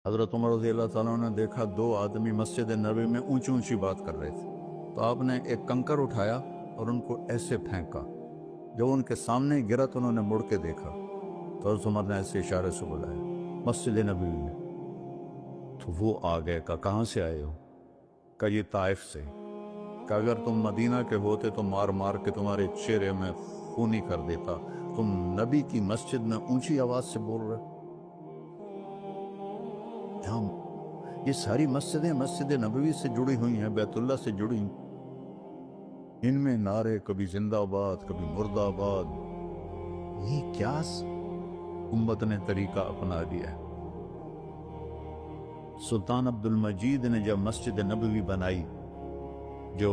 حضرت عمر رضی اللہ تعالیٰ نے دیکھا دو آدمی مسجد نبوی میں اونچی اونچی بات کر رہے تھے، تو آپ نے ایک کنکر اٹھایا اور ان کو ایسے پھینکا، جب ان کے سامنے گرا تو انہوں نے مڑ کے دیکھا تو حضرت عمر نے ایسے اشارے سے بلایا مسجد نبوی میں، تو وہ آ گئے، کہاں سے آئے ہو؟ کہ یہ طائف سے، کہ اگر تم مدینہ کے ہوتے تو مار مار کے تمہارے چہرے میں خونی کر دیتا، تم نبی کی مسجد میں اونچی آواز سے بول رہے۔ یہ ساری مسجدیں مسجد نبوی سے جڑی ہوئی ہیں، بیت اللہ سے جڑی ہیں، ان میں نعرے کبھی زندہ آباد کبھی مردہ آباد، یہ کیا امت نے طریقہ اپنا لیا ہے۔ سلطان عبد المجید نے جب مسجد نبوی بنائی، جو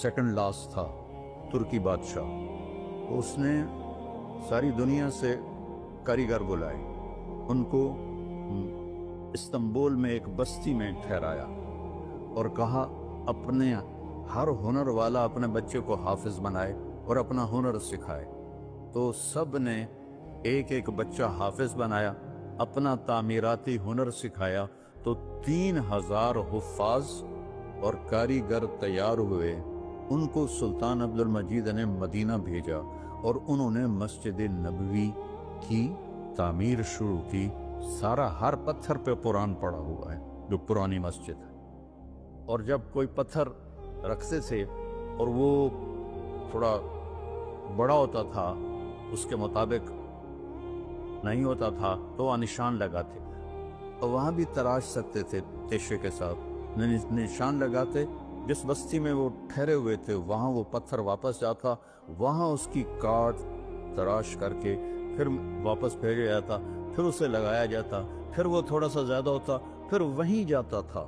سیکنڈ لاسٹ تھا ترکی بادشاہ، اس نے ساری دنیا سے کاریگر بلائے، ان کو استنبول میں ایک بستی میں ٹھہرایا اور کہا اپنے ہر ہنر والا اپنے بچے کو حافظ بنائے اور اپنا ہنر سکھائے۔ تو سب نے ایک ایک بچہ حافظ بنایا، اپنا تعمیراتی ہنر سکھایا، تو 3000 حفاظ اور کاریگر تیار ہوئے۔ ان کو سلطان عبد المجید نے مدینہ بھیجا اور انہوں نے مسجد نبوی کی تعمیر شروع کی۔ سارا ہر پتھر پہ قرآن پڑا ہوا ہے، جو پرانی مسجد ہے، اور جب کوئی پتھر رکھتے تھے اور وہ تھوڑا بڑا ہوتا تھا، اس کے مطابق نہیں ہوتا تھا، تو وہ نشان لگاتے، اور وہاں بھی تراش سکتے تھے تیشے کے ساتھ، نشان لگاتے۔ جس بستی میں وہ ٹھہرے ہوئے تھے وہاں وہ پتھر واپس جاتا، وہاں اس کی کاٹ تراش کر کے پھر واپس بھیجا جاتا، پھر اسے لگایا جاتا، پھر وہ تھوڑا سا زیادہ ہوتا، پھر وہیں جاتا تھا،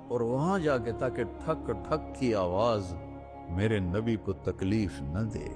اور وہاں جا کے تاکہ ٹھک ٹھک کی آواز میرے نبی کو تکلیف نہ دے۔